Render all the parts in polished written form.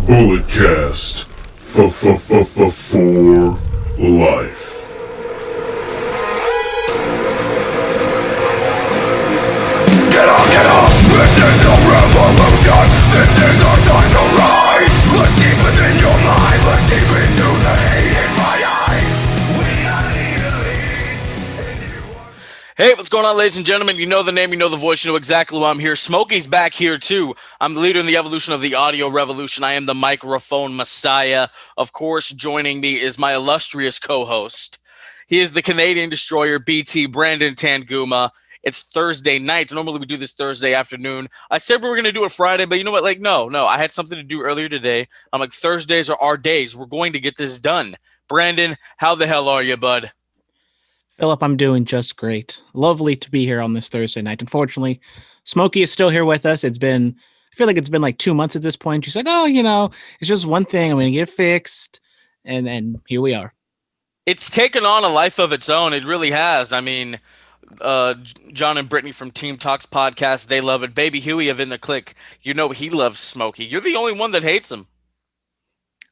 Bulletcast for life. Get up! This is a revolution! This is our time to rise! Look deep within your mind, look deep into the hate in my eyes. We are the elite. Hey, what's going on, ladies and gentlemen? You know the name, you know the voice, you know exactly why I'm here. Smokey's back here, too. I'm the leader in the evolution of the audio revolution. I am the microphone messiah. Of course, joining me is my illustrious co-host. He is the Canadian destroyer, BT Brandon Tanguma. It's Thursday night. Normally, we do this Thursday afternoon. I said we were going to do it Friday, but you know what? No. I had something to do earlier today. I'm like, Thursdays are our days. We're going to get this done. Brandon, how the hell are you, bud? Phillip, I'm doing just great. Lovely to be here on this Thursday night. Unfortunately, Smokey is still here with us. I feel like it's been like 2 months at this point. She's like, it's just one thing. I'm going to get it fixed. And then here we are. It's taken on a life of its own. It really has. I mean, John and Brittany from Team Talks podcast, they love it. Baby Huey of In the Click, you know he loves Smokey. You're the only one that hates him.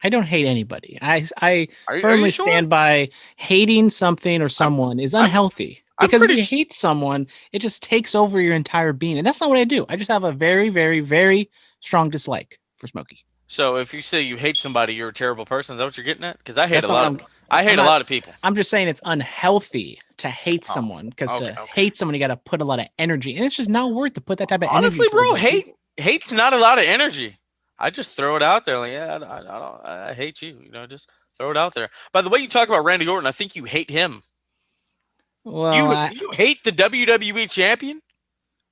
I don't hate anybody. I firmly stand by hating something or someone is unhealthy. Because if you hate someone, it just takes over your entire being. And that's not what I do. I just have a very, very, very strong dislike for Smokey. So if you say you hate somebody, you're a terrible person. Is that what you're getting at? Because I hate a lot of people. I'm just saying it's unhealthy to hate someone. Because hate someone, you got to put a lot of energy. And it's just not worth to put that type of honestly, energy. Honestly, bro, hate's not a lot of energy. I just throw it out there. Like, yeah, I hate you. Just throw it out there. By the way, you talk about Randy Orton. I think you hate him. Well, you hate the WWE champion?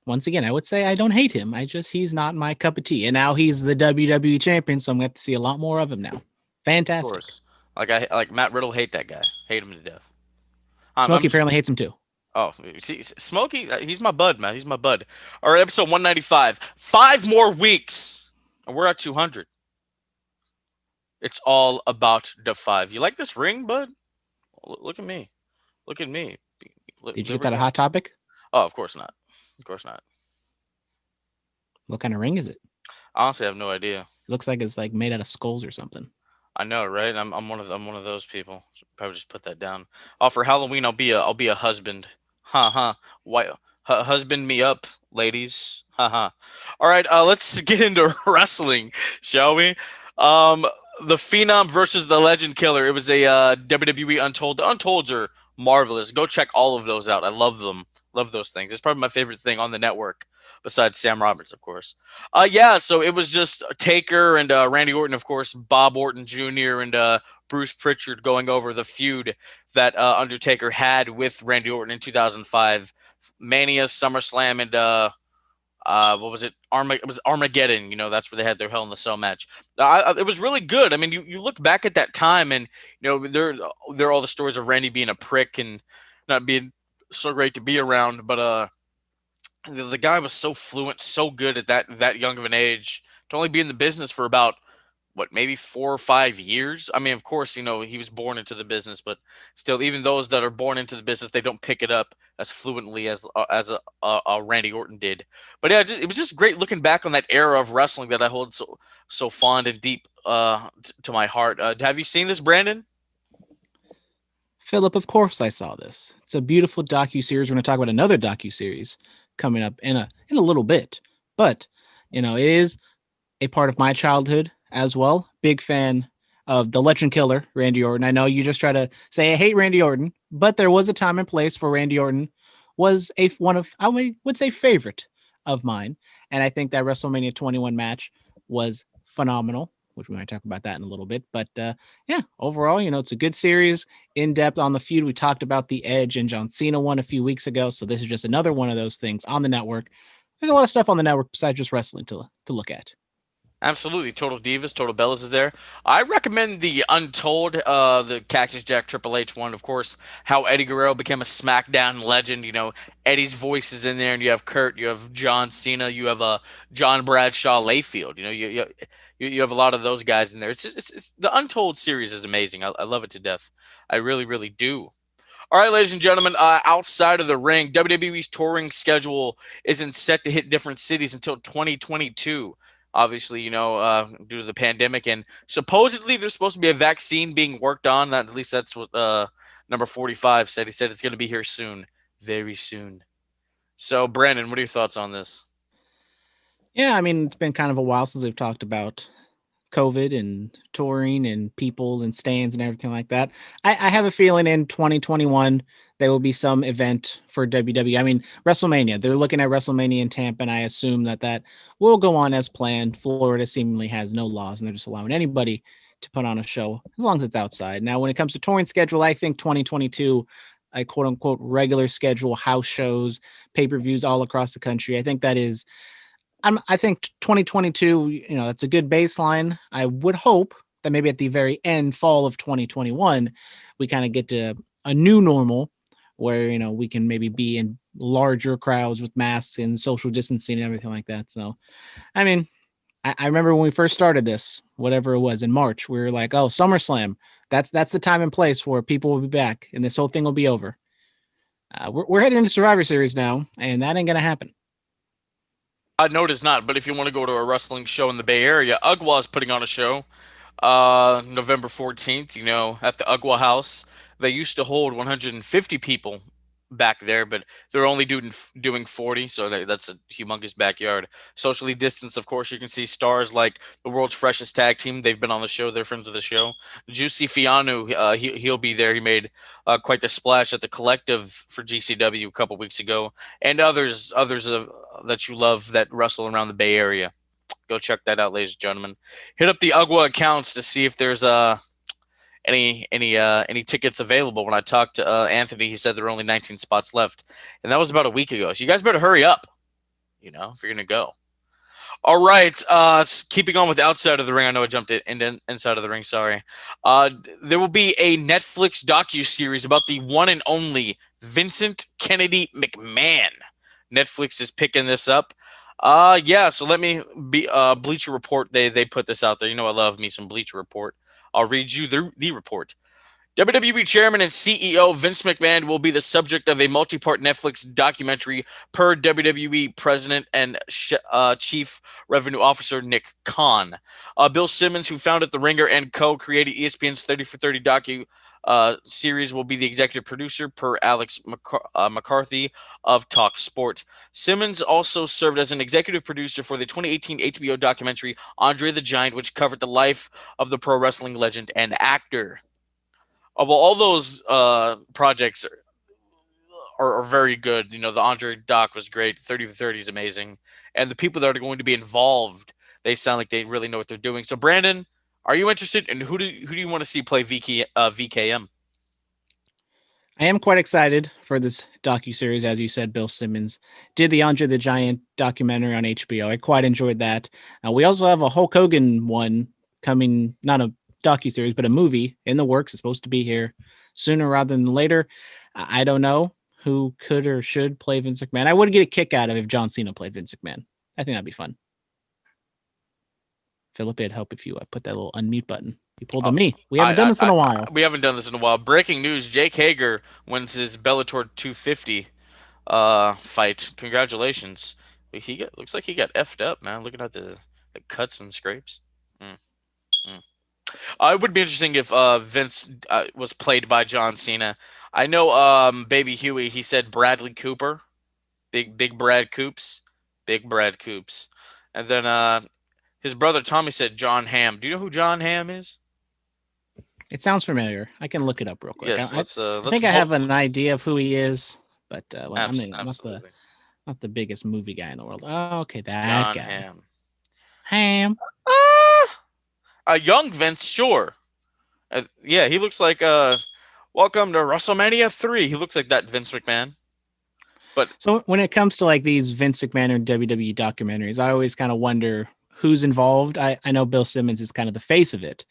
Once again, I would say I don't hate him. He's not my cup of tea. And now he's the WWE champion, so I'm going to have to see a lot more of him now. Fantastic. Of course. Like Matt Riddle, hate that guy. Hate him to death. Smokey apparently hates him too. Oh, see, Smokey, he's my bud, man. He's my bud. All right, episode 195. 5 more weeks. And we're at 200. It's all about the 5. You like this ring, bud? Look at me. Look at me. Did you get that a hot topic? Oh, of course not. Of course not. What kind of ring is it? Honestly, I have no idea. It looks like it's like made out of skulls or something. I know, right? I'm one of those people. Should probably just put that down. Oh, for Halloween, I'll be a husband. Why? Husband me up, ladies. All right, let's get into wrestling, shall we? The Phenom versus the Legend Killer. It was a WWE Untold. The Untolds are marvelous. Go check all of those out. I love them. Love those things. It's probably my favorite thing on the network, besides Sam Roberts, of course. So it was just Taker and Randy Orton, of course, Bob Orton Jr. and Bruce Pritchard going over the feud that Undertaker had with Randy Orton in 2005. Mania, SummerSlam, and what was it? It was Armageddon. That's where they had their Hell in the Cell match. It was really good. I mean, you look back at that time, and there are all the stories of Randy being a prick and not being so great to be around. But the guy was so fluent, so good at that young of an age to only be in the business for about maybe 4 or 5 years. I mean, of course, he was born into the business, but still, even those that are born into the business, they don't pick it up as fluently as a Randy Orton did. But yeah, it was just great looking back on that era of wrestling that I hold so fond and deep to my heart. Have you seen this, Brandon? Phillip, of course I saw this. It's a beautiful docuseries. We're going to talk about another docuseries coming up in a little bit. But, it is a part of my childhood as well. Big fan of the Legend Killer, Randy Orton. I know you just try to say I hate Randy Orton, but there was a time and place for Randy Orton was one of, I would say, favorite of mine. And I think that WrestleMania 21 match was phenomenal, which we might talk about that in a little bit. But overall, it's a good series, in depth on the feud. We talked about the Edge and John Cena one a few weeks ago. So this is just another one of those things on the network. There's a lot of stuff on the network besides just wrestling to look at. Absolutely. Total Divas, Total Bellas is there. I recommend the Untold, the Cactus Jack Triple H one. Of course, how Eddie Guerrero became a SmackDown legend. Eddie's voice is in there, and you have Kurt, you have John Cena, you have John Bradshaw Layfield. You have a lot of those guys in there. It's the Untold series is amazing. I love it to death. I really, really do. All right, ladies and gentlemen, outside of the ring, WWE's touring schedule isn't set to hit different cities until 2022. obviously, due to the pandemic, and supposedly there's supposed to be a vaccine being worked on. That at least that's what number 45 said. He said it's going to be here soon, very soon. So, Brandon, what are your thoughts on this? Yeah, I mean, it's been kind of a while since we've talked about COVID and touring and people and stands and everything like that. I have a feeling in 2021 there will be some event for WWE. I mean, WrestleMania. They're looking at WrestleMania in Tampa, and I assume that will go on as planned. Florida seemingly has no laws, and they're just allowing anybody to put on a show as long as it's outside. Now, when it comes to touring schedule, I think 2022, a quote unquote regular schedule, house shows, pay per views all across the country. I think that is I think 2022, that's a good baseline. I would hope that maybe at the very end, fall of 2021, we kind of get to a new normal where, we can maybe be in larger crowds with masks and social distancing and everything like that. So, I mean, I remember when we first started this, whatever it was in March, we were like, oh, SummerSlam, that's the time and place where people will be back and this whole thing will be over. We're heading into Survivor Series now, and that ain't going to happen. No, it is not. But if you want to go to a wrestling show in the Bay Area, UGWA is putting on a show November 14th, at the UGWA House. They used to hold 150 people back there, but they're only doing 40, so that's a humongous backyard. Socially distanced, of course. You can see stars like the world's freshest tag team. They've been on the show. They're friends of the show. Juicy Fianu, he'll be there. He made quite the splash at the Collective for GCW a couple weeks ago, and others that you love that wrestle around the Bay Area. Go check that out, ladies and gentlemen. Hit up the UGWA accounts to see if there's any tickets available. When I talked to Anthony, he said there are only 19 spots left, and that was about a week ago. So you guys better hurry up, if you're gonna go. All right, keeping on with outside of the ring. I know I jumped it inside of the ring. Sorry. There will be a Netflix docu-series about the one and only Vincent Kennedy McMahon. Netflix is picking this up. Yeah. So let me be Bleacher Report. They put this out there. I love me some Bleacher Report. I'll read you the report. WWE Chairman and CEO Vince McMahon will be the subject of a multi-part Netflix documentary per WWE President and Chief Revenue Officer Nick Khan. Bill Simmons, who founded The Ringer and co-created ESPN's 30 for 30 series, will be the executive producer per Alex McCarthy of Talk Sport. Simmons also served as an executive producer for the 2018 HBO documentary Andre the Giant, which covered the life of the pro wrestling legend and actor. Well, all those projects are very good. The Andre doc was great. 30 for 30 is amazing. And the people that are going to be involved, they sound like they really know what they're doing. So, Brandon, are you interested? And who do you want to see play VKM? I am quite excited for this docuseries. As you said, Bill Simmons did the Andre the Giant documentary on HBO. I quite enjoyed that. We also have a Hulk Hogan one coming, not a docuseries, but a movie in the works. It's supposed to be here sooner rather than later. I don't know who could or should play Vince McMahon. I would get a kick out of if John Cena played Vince McMahon. I think that'd be fun. Phillip, it'd help if you put that little unmute button. You pulled on me. We haven't done this in a while. We haven't done this in a while. Breaking news: Jake Hager wins his Bellator 250 fight. Congratulations. Looks like he got effed up, man. Looking at the cuts and scrapes. It would be interesting if Vince was played by John Cena. I know Baby Huey, he said Bradley Cooper. Big Brad Coops. Big Brad Coops. And then his brother Tommy said John Hamm. Do you know who John Hamm is? It sounds familiar. I can look it up real quick. Yes, I think I have an idea of who he is, but I'm not the biggest movie guy in the world. Oh, okay, that John guy. Hamm. A young Vince, sure. Yeah, he looks like welcome to WrestleMania 3. He looks like that Vince McMahon. But so when it comes to like these Vince McMahon or WWE documentaries, I always kind of wonder who's involved. I know Bill Simmons is kind of the face of it,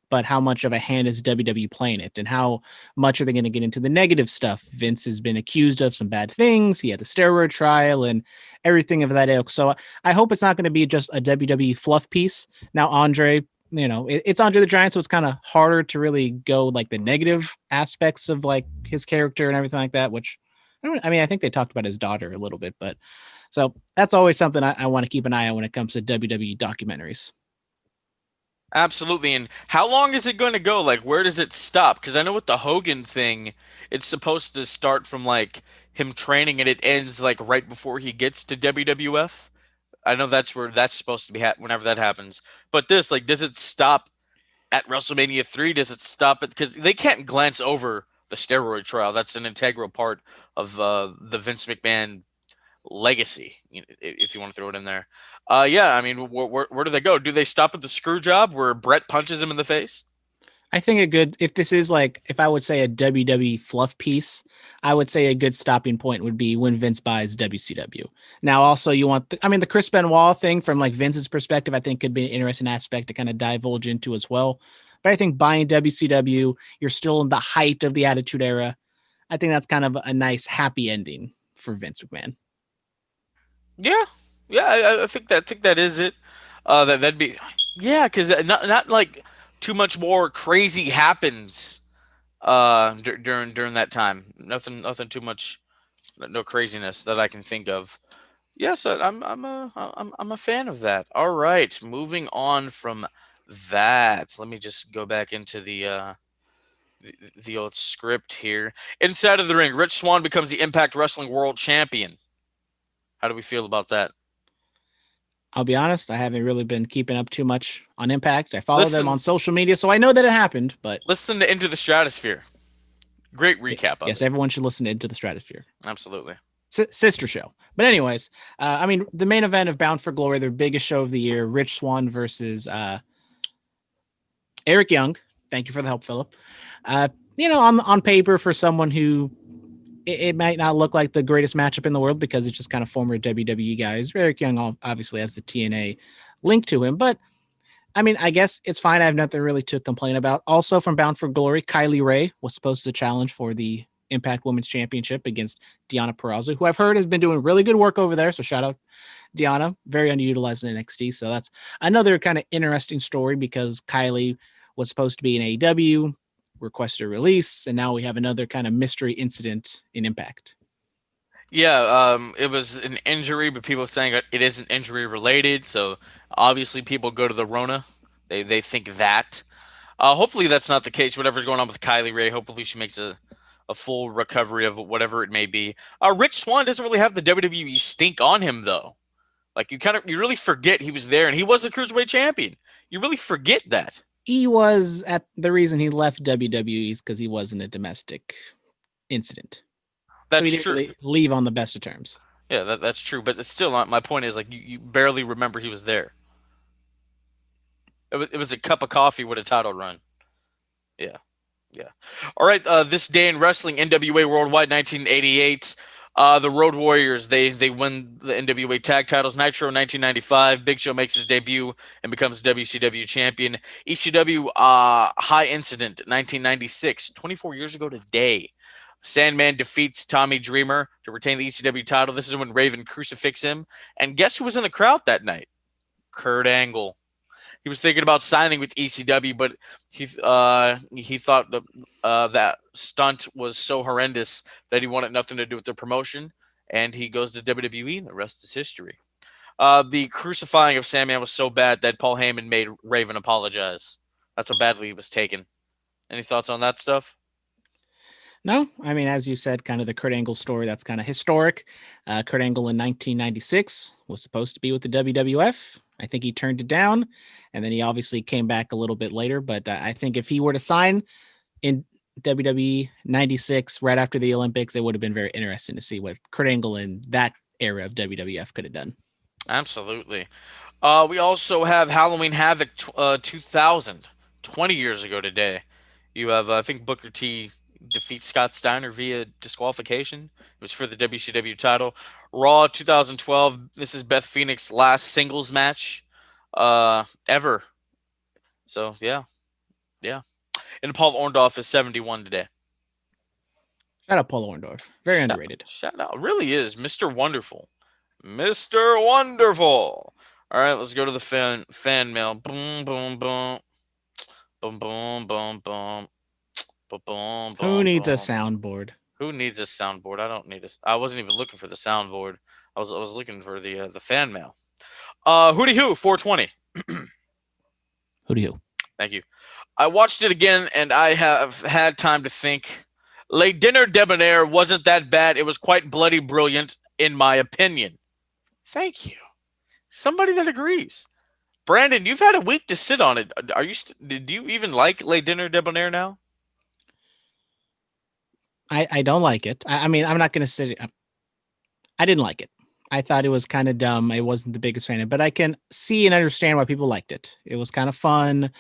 but how much of a hand is WWE playing it, and how much are they going to get into the negative stuff? Vince has been accused of some bad things. He had the steroid trial and everything of that ilk. So I hope it's not going to be just a WWE fluff piece. Now, Andre, it's Andre the Giant, so it's kind of harder to really go like the negative aspects of like his character and everything like that, which I think they talked about his daughter a little bit, but So that's always something I want to keep an eye on when it comes to WWE documentaries. Absolutely. And how long is it going to go? Like, where does it stop? Because I know with the Hogan thing, it's supposed to start from like him training and it ends like right before he gets to WWF. I know that's where that's supposed to be whenever that happens. But this, like, does it stop at WrestleMania 3? Does it stop at, because they can't glance over the steroid trial. That's an integral part of the Vince McMahon legacy, if you want to throw it in there. Yeah, I mean, where do they go? Do they stop at the screw job where Brett punches him in the face? I think a good, if this is like, if I would say a WWE fluff piece, I would say a good stopping point would be when Vince buys WCW. Now, also, you want, I mean, the Chris Benoit thing from like Vince's perspective, I think could be an interesting aspect to kind of divulge into as well. But I think buying WCW, you're still in the height of the Attitude Era. I think that's kind of a nice happy ending for Vince McMahon. Yeah, yeah, I think that is it. That'd be, yeah, because not like too much more crazy happens during that time. Nothing too much, no craziness that I can think of. Yes, I'm a fan of that. All right, moving on from that. Let me just go back into the old script here. Inside of the ring, Rich Swann becomes the Impact Wrestling World Champion. How do we feel about that? I'll be honest, I haven't really been keeping up too much on Impact. I follow them on Listen, social media, so I know that it happened, but listen to Into the Stratosphere. Great recap of yes, it. everyone should listen Into the Stratosphere. Absolutely. Sister show. But anyways, I mean, the main event of Bound for Glory, their biggest show of the year, Rich Swann versus Eric Young. Thank you for the help, Philip. On paper, for someone who it might not look like the greatest matchup in the world because it's just kind of former WWE guys. Eric Young obviously has the TNA link to him, but I mean, I guess it's fine. I have nothing really to complain about. Also, from Bound for Glory, Kylie Ray was supposed to challenge for the Impact Women's Championship against Deonna Purrazzo, who I've heard has been doing really good work over there. So shout out Deonna, very underutilized in NXT. So that's another kind of interesting story because Kylie was supposed to be in AEW, requested a release, and now we have another kind of mystery incident in Impact. Yeah, it was an injury, but people are saying it isn't injury related. So obviously, people go to the Rona. They think that. Hopefully, that's not the case. Whatever's going on with Kylie Ray, hopefully she makes a full recovery of whatever it may be. Rich Swann doesn't really have the WWE stink on him though. Like you really forget he was there and he was the cruiserweight champion. You really forget that. He was at the reason he left WWE is because he was in a domestic incident. So he That's didn't true. really leave on the best of terms. Yeah, that's true. But it's still not. My point is like you barely remember he was there. It was a cup of coffee with a title run. Yeah. Yeah. All right. This day in wrestling, NWA Worldwide 1988. The Road Warriors, they win the NWA tag titles. Nitro 1995. Big Show makes his debut and becomes WCW champion. ECW High Incident 1996. 24 years ago today. Sandman defeats Tommy Dreamer to retain the ECW title. This is when Raven crucifix him. And guess who was in the crowd that night? Kurt Angle. He was thinking about signing with ECW, but he thought that stunt was so horrendous that he wanted nothing to do with the promotion, and he goes to WWE, and the rest is history. The crucifying of Sandman was so bad that Paul Heyman made Raven apologize. That's how badly he was taken. Any thoughts on that stuff? No, I mean, as you said, kind of the Kurt Angle story, that's kind of historic. Kurt Angle in 1996 was supposed to be with the WWF. I think he turned it down, and then he obviously came back a little bit later. But I think if he were to sign in WWE 96 right after the Olympics, it would have been very interesting to see what Kurt Angle in that era of WWF could have done. Absolutely. We also have Halloween Havoc 2000, 20 years ago today. You have, I think, Booker T defeats Scott Steiner via disqualification. It was for the WCW title. Raw 2012. This is Beth Phoenix's last singles match ever. So, yeah. Yeah. And Paul Orndorff is 71 today. Shout out Paul Orndorff. Very underrated. Shout out. Really is. Mr. Wonderful. Mr. Wonderful. All right, let's go to the fan mail. Boom, boom, boom. Boom, boom, boom, boom. Boom, boom, Who boom, needs a boom. soundboard? Who needs a soundboard? I don't need a. I wasn't even looking for the soundboard. I was looking for the fan mail. Hootie Hoo 420. Who do you? Thank you. I watched it again and I have had time to think. Le Dinner Debonair wasn't that bad. It was quite bloody brilliant, in my opinion. Thank you. Somebody that agrees. Brandon, you've had a week to sit on it. Are you? Did you even like Le Dinner Debonair now? I don't like it. I mean, I'm not going to say I didn't like it. I thought it was kind of dumb. I wasn't the biggest fan of it, but I can see and understand why people liked it. It was kind of fun.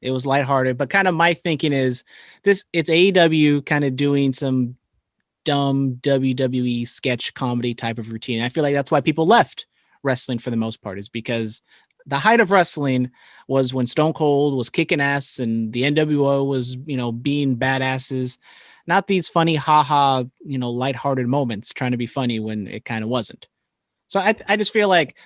It was lighthearted, but kind of my thinking is it's AEW kind of doing some dumb WWE sketch comedy type of routine. I feel like that's why people left wrestling for the most part, is because the height of wrestling was when Stone Cold was kicking ass and the NWO was, being badasses, not these funny, haha, lighthearted moments trying to be funny when it kind of wasn't. So I just feel like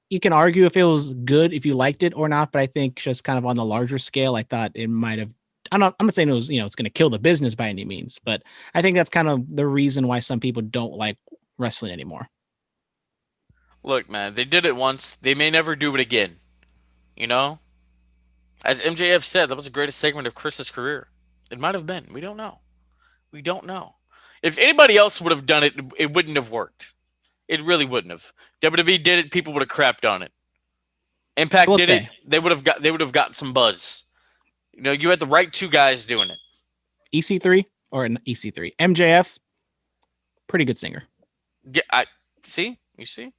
you can argue if it was good, if you liked it or not, but I think just kind of on the larger scale, I thought it might have. I'm not saying it was, it's going to kill the business by any means, but I think that's kind of the reason why some people don't like wrestling anymore. Look, man, they did it once. They may never do it again. You know? As MJF said, that was the greatest segment of Chris's career. It might have been. We don't know. We don't know. If anybody else would have done it, it wouldn't have worked. It really wouldn't have. WWE did it, people would have crapped on it. Impact We'll did say. it, they would have gotten some buzz. You had the right two guys doing it. EC3 or an EC3. MJF, pretty good singer. Yeah, you see?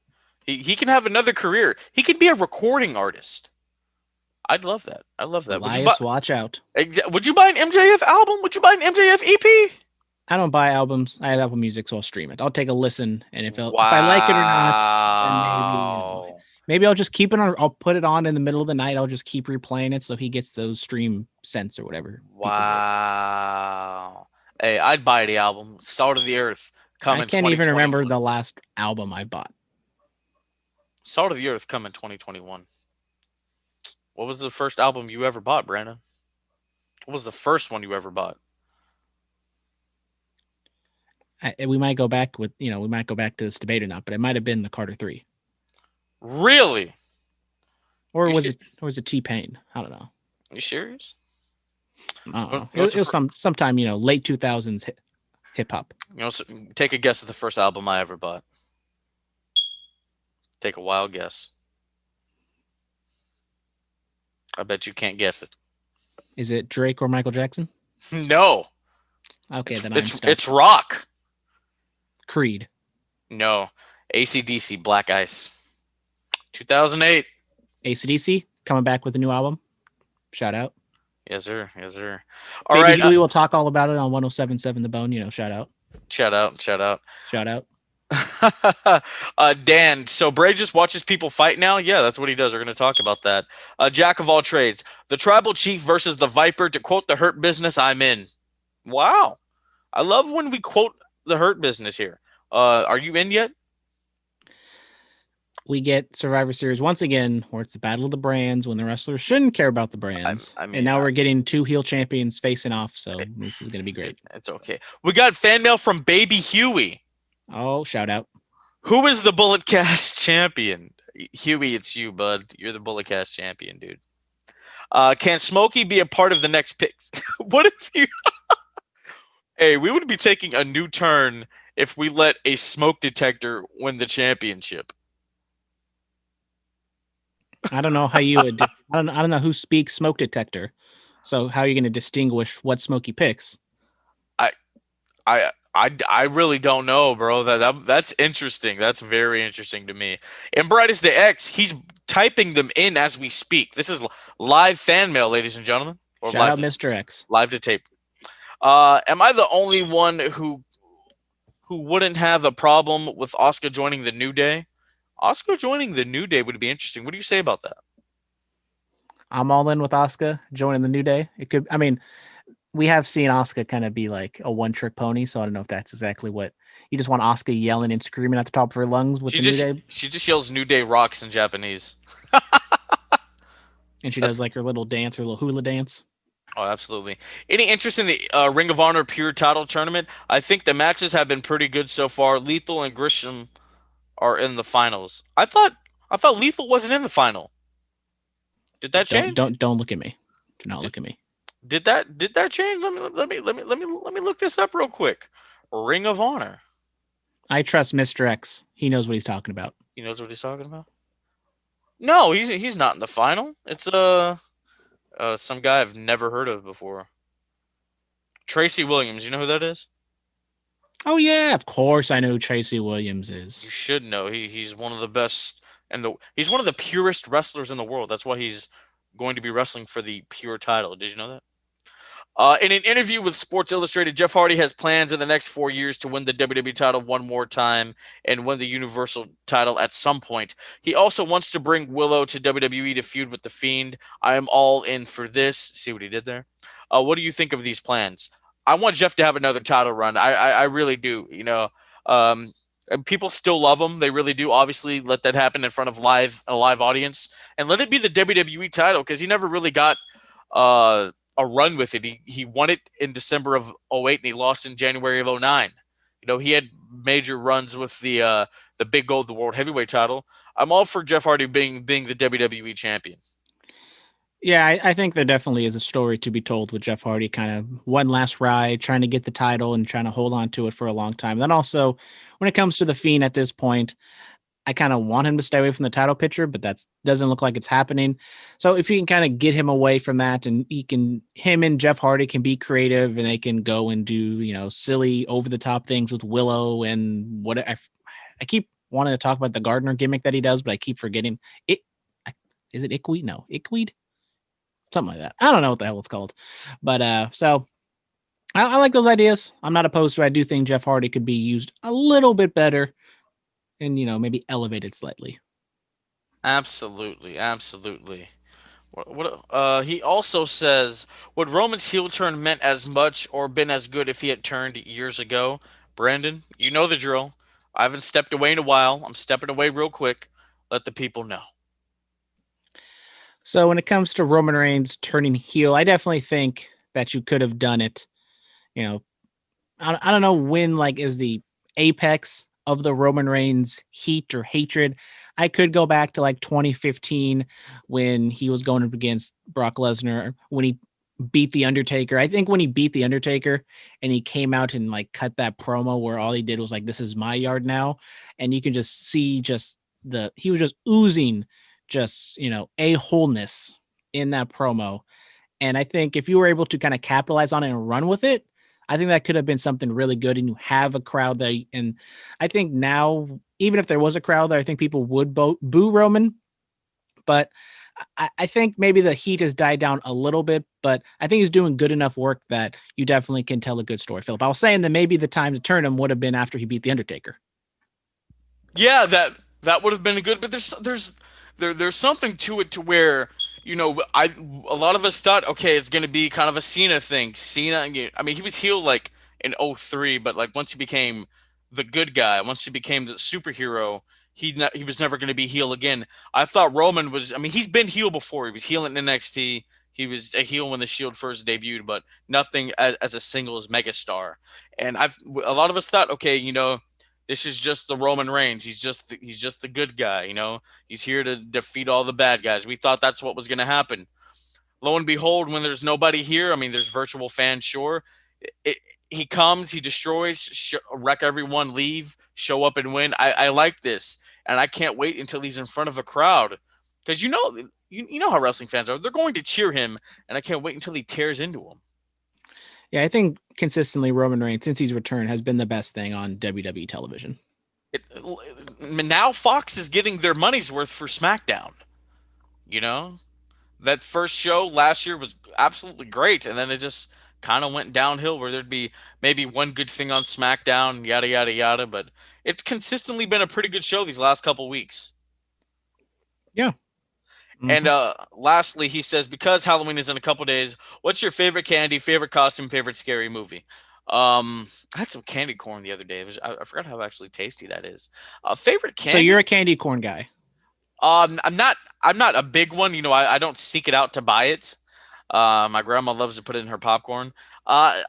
He can have another career. He could be a recording artist. I'd love that. Elias, watch out. Would you buy an MJF album? Would you buy an MJF EP? I don't buy albums. I have Apple Music, so I'll stream it. I'll take a listen, and if I like it or not, then maybe I'll just keep it on. I'll put it on in the middle of the night. I'll just keep replaying it so he gets those stream cents or whatever. Wow. Hey, I'd buy the album. Salt of the Earth. I can't even remember the last album I bought. Salt of the Earth come in 2021. What was the first album you ever bought, Brandon? What was the first one you ever bought? We might go back to this debate or not, but it might have been the Carter 3. Really? Or was it T-Pain? I don't know. You serious? It was sometime, late 2000s hip hop. Take a guess at the first album I ever bought. Take a wild guess. I bet you can't guess it. Is it Drake or Michael Jackson? No. Okay, then it's rock. Creed. No. AC/DC, Black Ice. 2008. AC/DC coming back with a new album. Shout out. Yes, sir. Yes, sir. All right. We will talk all about it on 107.7 The Bone. Shout out. Shout out. Shout out. Shout out. Dan, so Bray just watches people fight now? Yeah, that's what he does. We're going to talk about that. Jack of all trades. The Tribal Chief versus the Viper. To quote the Hurt Business, I'm in. Wow. I love when we quote the Hurt Business here. Are you in yet? We get Survivor Series once again, where it's the battle of the brands when the wrestlers shouldn't care about the brands. And now we're getting two heel champions facing off, so this is going to be great. It's okay. We got fan mail from Baby Huey. Oh, shout out. Who is the Bullet Cast champion? Huey, it's you, bud. You're the Bullet Cast champion, dude. Can Smokey be a part of the next picks? What if you... Hey, we would be taking a new turn if we let a smoke detector win the championship. I don't know how you would. I don't know who speaks smoke detector. So how are you going to distinguish what Smokey picks? I really don't know, bro. That's interesting. That's very interesting to me. And Brightest the X, he's typing them in as we speak. This is live fan mail, ladies and gentlemen. Shout out Mr. X. Live to tape. Am I the only one who wouldn't have a problem with Asuka joining the New Day? Asuka joining the New Day would be interesting. What do you say about that? I'm all in with Asuka joining the New Day. It could. I mean, we have seen Asuka kind of be like a one-trick pony, so I don't know if that's exactly what you just want. Asuka yelling and screaming at the top of her lungs with New Day. She just yells "New Day rocks" in Japanese, and she does like her little dance, her little hula dance. Oh, absolutely. Any interest in the Ring of Honor Pure Title Tournament? I think the matches have been pretty good so far. Lethal and Grisham are in the finals. I thought Lethal wasn't in the final. Did that Don't change? don't don't look at me. Do not Did, look at me. did that change? Let me look this up real quick. Ring of Honor. I trust Mr. X. He knows what he's talking about. He knows what he's talking about. No, he's not in the final. It's some guy I've never heard of before. Tracy Williams. You know who that is? Oh yeah, of course I know who Tracy Williams You is. should know. He's one of the best and he's one of the purest wrestlers in the world. That's why he's going to be wrestling for the pure title. Did you know that? In an interview with Sports Illustrated, Jeff Hardy has plans in the next 4 years to win the WWE title one more time and win the Universal title at some point. He also wants to bring Willow to WWE to feud with The Fiend. I am all in for this. See what he did there? What do you think of these plans? I want Jeff to have another title run. I really do. And people still love him. They really do. Obviously, let that happen in front of a live audience, and let it be the WWE title because he never really got a run with it. He won it in December of '08 and he lost in January of '09. He had major runs with the big gold, the world heavyweight title. I'm all for Jeff Hardy being the WWE champion. Yeah, I think there definitely is a story to be told with Jeff Hardy kind of one last ride, trying to get the title and trying to hold on to it for a long time. Then also, when it comes to the Fiend at this point, I kind of want him to stay away from the title picture, but that doesn't look like it's happening. So if you can kind of get him away from that, and him and Jeff Hardy can be creative, and they can go and do silly over the top things with Willow and what I keep wanting to talk about the gardener gimmick that he does, but I keep forgetting it. Is it Ickweed? No, Ickweed, something like that. I don't know what the hell it's called, but so I like those ideas. I'm not opposed to it. I do think Jeff Hardy could be used a little bit better and maybe elevated slightly. Absolutely, absolutely. He also says, would Roman's heel turn meant as much or been as good if he had turned years ago? Brandon, you know the drill. I haven't stepped away in a while. I'm stepping away real quick. Let the people know. So when it comes to Roman Reigns turning heel, I definitely think that you could have done it. You know, I don't know when like is the apex of the Roman Reigns heat or hatred. I could go back to like 2015 when he was going up against Brock Lesnar when he beat the Undertaker. I think when he beat the Undertaker and he came out and like cut that promo where all he did was like, "This is my yard now," and you can just see just he was just oozing just a wholeness in that promo. And I think if you were able to kind of capitalize on it and run with it, I think that could have been something really good. And you have a crowd that, and I think now, even if there was a crowd there, I think people would boo Roman. But I think maybe the heat has died down a little bit, but I think he's doing good enough work that you definitely can tell a good story, Philip. I was saying that maybe the time to turn him would have been after he beat the Undertaker. Yeah, that would have been a good, but there's something to it to where a lot of us thought, okay, it's gonna be kind of a Cena thing. Cena, I mean, he was heel like in '03, but like once he became the good guy, once he became the superhero, he was never gonna be heel again. I thought Roman was. I mean, he's been heel before. He was heel in NXT. He was a heel when the Shield first debuted, but nothing as a singles megastar. And a lot of us thought, okay, this is just the Roman Reigns. He's just the good guy. He's here to defeat all the bad guys. We thought that's what was going to happen. Lo and behold, when there's nobody here, I mean, there's virtual fans, sure. He comes, he destroys, wreck everyone, leave, show up and win. I like this, and I can't wait until he's in front of a crowd because you know how wrestling fans are. They're going to cheer him, and I can't wait until he tears into them. Yeah, I think consistently Roman Reigns, since he's returned, has been the best thing on WWE television. It, Now Fox is getting their money's worth for SmackDown. You know, that first show last year was absolutely great, and then it just kind of went downhill where there'd be maybe one good thing on SmackDown, yada yada yada. But it's consistently been a pretty good show these last couple weeks. Yeah. And lastly, he says because Halloween is in a couple days, what's your favorite candy, favorite costume, favorite scary movie? I had some candy corn the other day. I forgot how actually tasty that is. Favorite So candy? you're a candy corn guy. I'm not a big one. I don't seek it out to buy it. My grandma loves to put it in her popcorn. I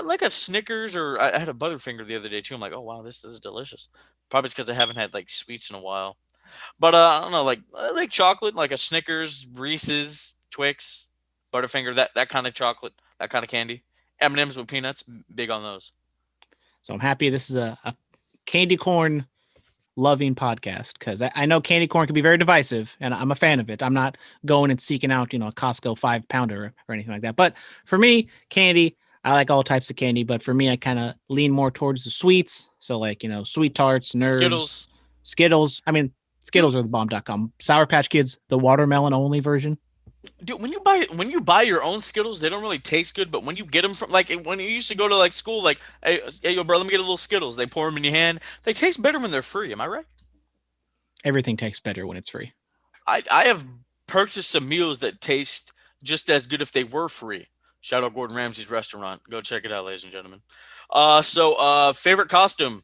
like a Snickers, or I had a Butterfinger the other day too. I'm like, oh wow, this is delicious. Probably because I haven't had like sweets in a while. But I don't know, like I like chocolate, like a Snickers, Reese's, Twix, Butterfinger, that kind of chocolate, that kind of candy. M&Ms with peanuts, big on those. So I'm happy this is a candy corn loving podcast because I know candy corn can be very divisive and I'm a fan of it. I'm not going and seeking out, a Costco 5-pounder or anything like that. But for me, candy, I like all types of candy, but for me, I kind of lean more towards the sweets. So like, sweet tarts, nerves, Skittles. Skittles. I mean, Dude, Skittles are the bomb.com. Sour Patch Kids, the watermelon only version. dude, when you buy your own Skittles, they don't really taste good. But when you get them from like when you used to go to like school, like hey yo bro, let me get a little Skittles. They pour them in your hand. They taste better when they're free. Am I right? Everything tastes better when it's free. I have purchased some meals that taste just as good if they were free. Shout out Gordon Ramsay's restaurant. Go check it out, ladies and gentlemen. Favorite costume.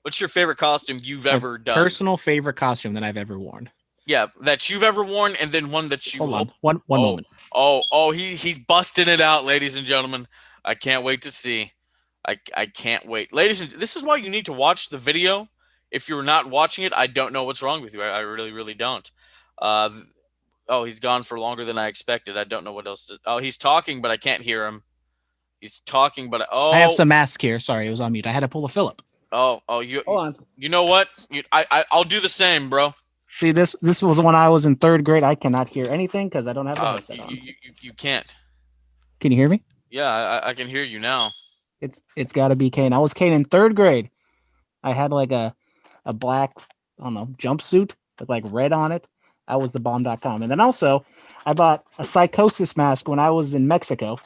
What's your favorite costume you've My ever done? personal favorite costume that I've ever worn. Yeah, that you've ever worn, and then one that you Hold on, hope. one Oh, moment. he's busting it out, ladies and gentlemen. I can't wait to see. I can't wait, ladies and this is why you need to watch the video. If you're not watching it, I don't know what's wrong with you. I really, really don't. Uh, oh, he's gone for longer than I expected. I don't know what else. Oh, he's talking, but I can't hear him. He's talking, but I have some masks here. Sorry, it was on mute. I had to pull a Phillip. you. Hold on. You know what? I'll do the same, bro. See, this was when I was in third grade. I cannot hear anything because I don't have the Oh, headset on. you can't. Can you hear me? Yeah, I can hear you now. It's got to be Kane. I was Kane in third grade. I had like a black, I don't know, jumpsuit with like red on it. I was the bomb.com. And then also, I bought a psychosis mask when I was in Mexico.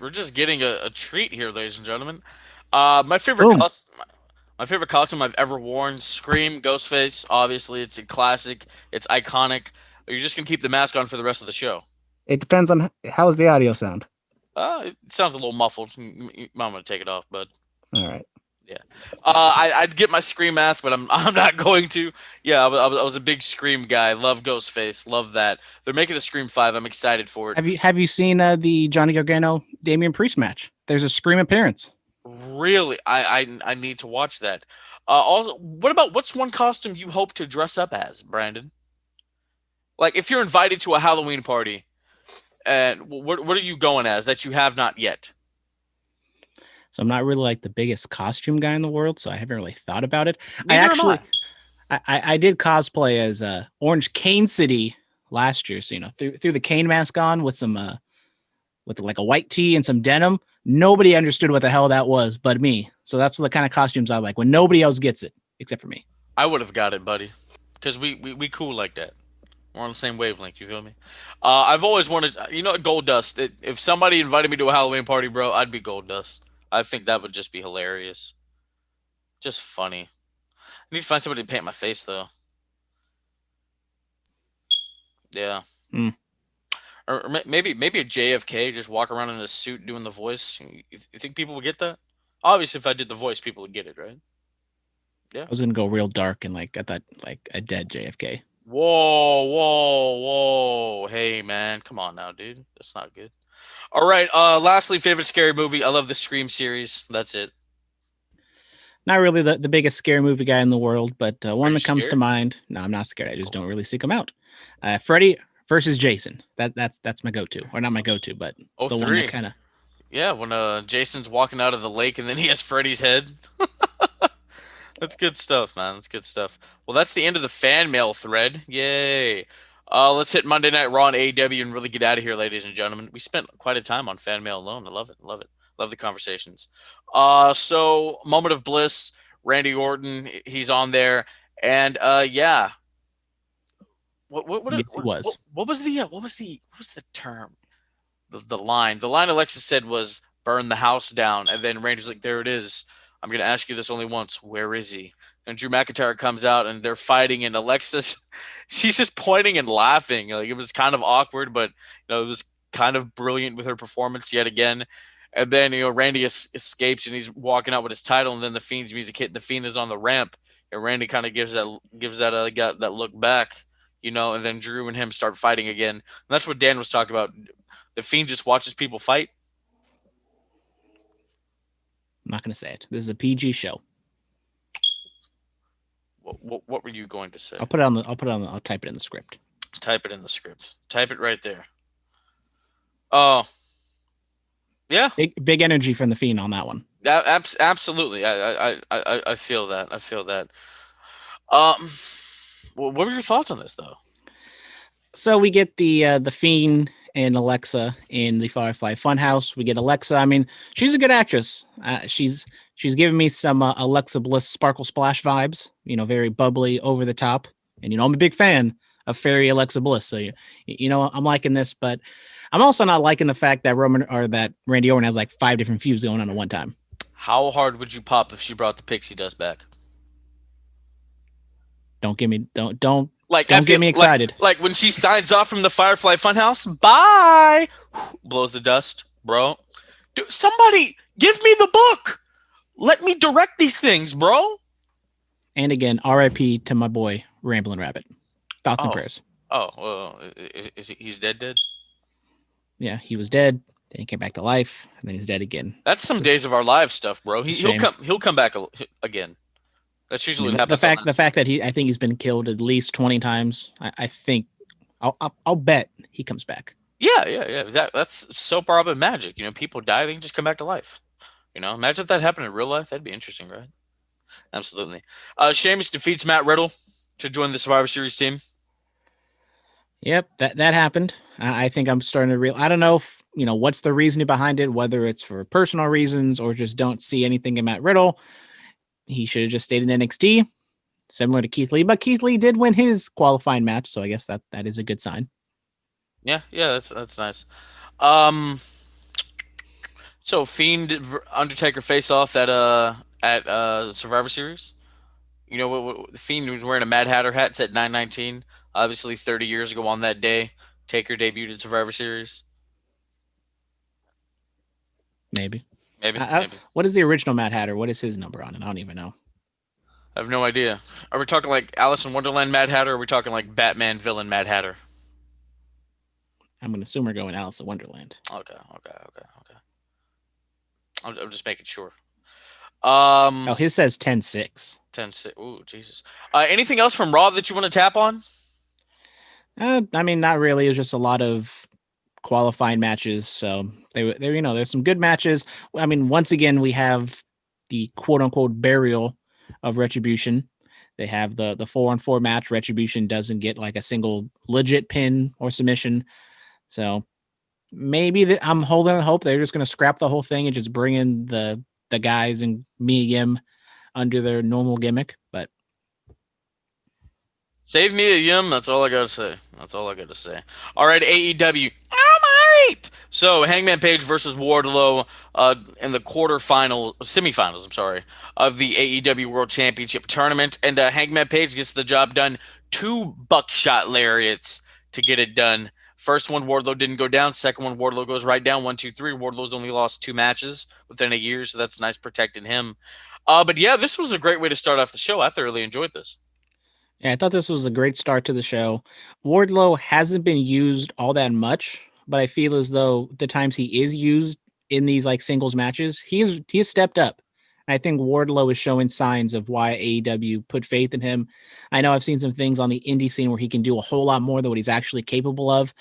We're just getting a treat here, ladies and gentlemen. My Boom. my favorite costume I've ever worn, Scream, Ghostface. Obviously, it's a classic. It's iconic. You're just gonna keep the mask on for the rest of the show. It depends on how's the audio sound. It sounds a little muffled. I'm gonna take it off, but All right. yeah. I'd get my Scream mask, but I'm not going to. Yeah, I was a big Scream guy. Love Ghostface. Love that. They're making a Scream 5. I'm excited for it. Have you seen the Johnny Gargano Damian Priest match? There's a Scream appearance. Really, I need to watch that. Also, what's one costume you hope to dress up as, Brandon? Like if you're invited to a Halloween party, and what are you going as that you have not yet? So I'm not really like the biggest costume guy in the world, so I haven't really thought about it. Neither am I. I did cosplay as Orange Cane City last year. So threw the cane mask on with some with like a white tee and some denim. Nobody understood what the hell that was but me. So that's the kind of costumes I like when nobody else gets it except for me. I would have got it, buddy, because we cool like that. We're on the same wavelength. You feel me? I've always wanted, Gold Dust. If somebody invited me to a Halloween party, bro, I'd be Gold Dust. I think that would just be hilarious, just funny. I need to find somebody to paint my face though. Yeah. Mm. Or maybe a JFK just walk around in a suit doing the voice. You think people would get that? Obviously, if I did the voice, people would get it, right? Yeah. I was gonna go real dark and like I thought like a dead JFK. Whoa, whoa, whoa! Hey, man, come on now, dude. That's not good. All right. Lastly, favorite scary movie. I love the Scream series. That's it. Not really the biggest scary movie guy in the world, but one you that comes to scared? mind. No, I'm not scared. I just don't really seek them out. Freddy versus Jason. That's my go-to, or not my go-to, but Oh, the one three. that kind of. Yeah, when Jason's walking out of the lake and then he has Freddy's head. That's good stuff, man. That's good stuff. Well, that's the end of the fan mail thread. Yay. Let's hit Monday Night Raw and AEW and really get out of here, ladies and gentlemen. We spent quite a time on fan mail alone. I love it. Love it. Love the conversations. So Moment of Bliss, Randy Orton, he's on there, and yeah. Yes, he was. What was the term? The line. The line Alexa said was "burn the house down," and then Randy's like, "There it is. I'm gonna ask you this only once. Where is he?" And Drew McIntyre comes out, and they're fighting, and Alexa's she's just pointing and laughing. Like it was kind of awkward, but it was kind of brilliant with her performance yet again. And then Randy escapes, and he's walking out with his title, and then the Fiend's music hit, and the Fiend is on the ramp, and Randy kind of gives that look back, and then Drew and him start fighting again. And that's what Dan was talking about. The Fiend just watches people fight. not going to say it. This is a PG show. What were you going to say? I'll type it in the script. Type it in the script. Type it right there. Oh, yeah. Big energy from the Fiend on that one. Absolutely. I feel that. I feel that. What were your thoughts on this, though? So we get the Fiend and Alexa in the Firefly Funhouse. We get Alexa. I mean, she's a good actress. She's giving me some Alexa Bliss Sparkle Splash vibes. Very bubbly, over the top. And I'm a big fan of Fairy Alexa Bliss. So I'm liking this, but I'm also not liking the fact that Randy Orton has like 5 different feuds going on at one time. How hard would you pop if she brought the pixie dust back? Don't get me excited. Like when she signs off from the Firefly Funhouse, bye, blows the dust, bro. Dude, somebody give me the book. Let me direct these things, bro. And again, R.I.P. to my boy Ramblin' Rabbit. Thoughts and prayers. Oh, well, he's dead? Yeah, he was dead. Then he came back to life, and then he's dead again. That's some Days of Our Lives stuff, bro. He'll come back again. That's usually what happens. The fact that I think he's been killed at least 20 times. I think I'll bet he comes back. Yeah. That's soap opera magic. People die, they can just come back to life. Imagine if that happened in real life. That'd be interesting, right? Absolutely. Sheamus defeats Matt Riddle to join the Survivor Series team. Yep, that happened. I think I'm starting to I don't know if, what's the reasoning behind it, whether it's for personal reasons or just don't see anything in Matt Riddle. He should have just stayed in NXT, similar to Keith Lee. But Keith Lee did win his qualifying match, so I guess that is a good sign. Yeah, that's nice. So Fiend Undertaker face off at Survivor Series. What Fiend was wearing a Mad Hatter hat. It's at 9/19. Obviously, 30 years ago on that day, Taker debuted in Survivor Series. Maybe. Maybe. What is the original Mad Hatter? What is his number on it? I don't even know. I have no idea. Are we talking like Alice in Wonderland Mad Hatter, or are we talking like Batman villain Mad Hatter? I'm going to assume we're going Alice in Wonderland. Okay. I'm just making sure. His says 10-6. 10-6. Ooh, Jesus. Anything else from Raw that you want to tap on? I mean, not really. It's just a lot of qualifying matches. So there's some good matches. I mean, once again, we have the quote unquote burial of Retribution. They have the 4-on-4 match. Retribution doesn't get like a single legit pin or submission. So maybe I'm holding hope they're just going to scrap the whole thing and just bring in the guys and Mia Yim under their normal gimmick. But save Mia Yim. That's all I got to say. All right, AEW. All right. So Hangman Page versus Wardlow in the semifinals, I'm sorry, of the AEW World Championship Tournament. And Hangman Page gets the job done. 2 buckshot lariats to get it done. First one, Wardlow didn't go down. Second one, Wardlow goes right down. 1, 2, 3. Wardlow's only lost 2 matches within a year, so that's nice protecting him. But yeah, this was a great way to start off the show. I thoroughly enjoyed this. Yeah, I thought this was a great start to the show. Wardlow hasn't been used all that much, but I feel as though the times he is used in these like singles matches, he has stepped up. I think Wardlow is showing signs of why AEW put faith in him. I know I've seen some things on the indie scene where he can do a whole lot more than what he's actually capable of.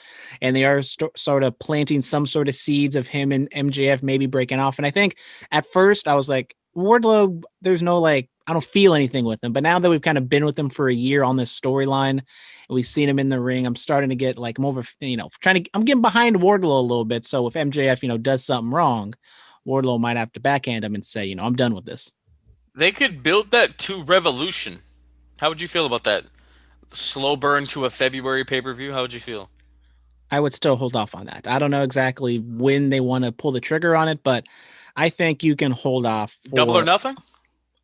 And they are sort of planting some sort of seeds of him and MJF maybe breaking off. And I think at first I was like, Wardlow, there's no I don't feel anything with him. But now that we've kind of been with him for a year on this storyline and we've seen him in the ring, I'm starting to get I'm getting behind Wardlow a little bit. So if MJF, does something wrong, Wardlow might have to backhand him and say, I'm done with this. They could build that to Revolution. How would you feel about that? Slow burn to a February pay-per-view? How would you feel? I would still hold off on that. I don't know exactly when they want to pull the trigger on it, but I think you can hold off. Double or nothing?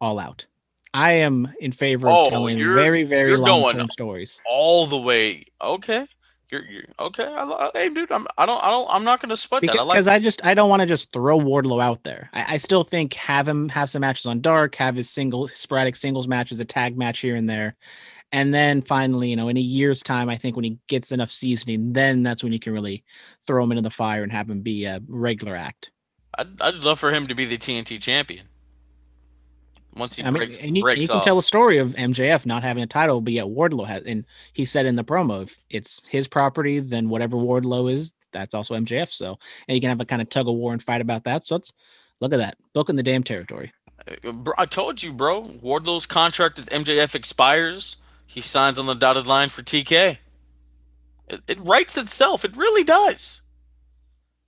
All out. I am in favor of telling very, very long-term stories. All the way. Okay. You're okay. Hey, dude, I'm not going to sweat that. Because I don't want to just throw Wardlow out there. I still think have him have some matches on Dark, have his sporadic singles matches, a tag match here and there. And then finally, in a year's time, I think when he gets enough seasoning, then that's when you can really throw him into the fire and have him be a regular act. I'd love for him to be the TNT champion. Once he I mean, and you breaks can tell a off. story of MJF not having a title, but yet Wardlow has. And he said in the promo, if it's his property, then whatever Wardlow is, that's also MJF. So, and you can have a kind of tug of war and fight about that. So let's look at that. Book in the damn territory. I told you, bro. Wardlow's contract with MJF expires. He signs on the dotted line for TK. It writes itself. It really does.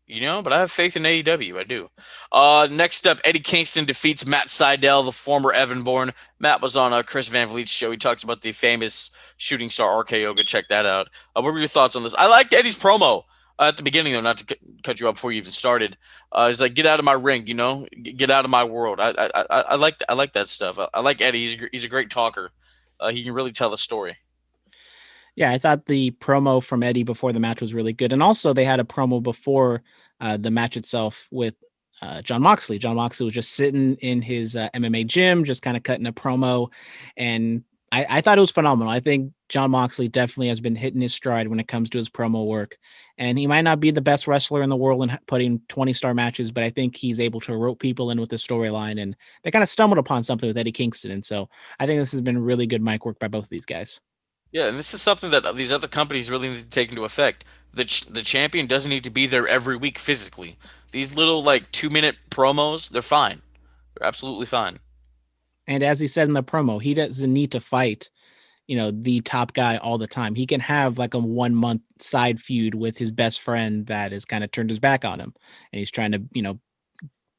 But I have faith in AEW. I do. Next up, Eddie Kingston defeats Matt Sydal, the former Evan Bourne. Matt was on Chris Van Vliet's show. He talked about the famous shooting star RKO. Go check that out. What were your thoughts on this? I liked Eddie's promo at the beginning, though, not to cut you off before you even started. He's like, "Get out of my ring, get out of my world." I like that stuff. I like Eddie. He's a great talker. He can really tell a story. Yeah, I thought the promo from Eddie before the match was really good. And also they had a promo before the match itself with John Moxley. John Moxley was just sitting in his MMA gym, just kind of cutting a promo. And I thought it was phenomenal. I think John Moxley definitely has been hitting his stride when it comes to his promo work. And he might not be the best wrestler in the world and putting 20-star matches, but I think he's able to rope people in with the storyline. And they kind of stumbled upon something with Eddie Kingston. And so I think this has been really good mic work by both of these guys. Yeah, and this is something that these other companies really need to take into effect. The champion doesn't need to be there every week physically. These little like 2-minute promos, they're fine. They're absolutely fine. And as he said in the promo, he doesn't need to fight, the top guy all the time. He can have like a 1-month side feud with his best friend that has kind of turned his back on him, and he's trying to,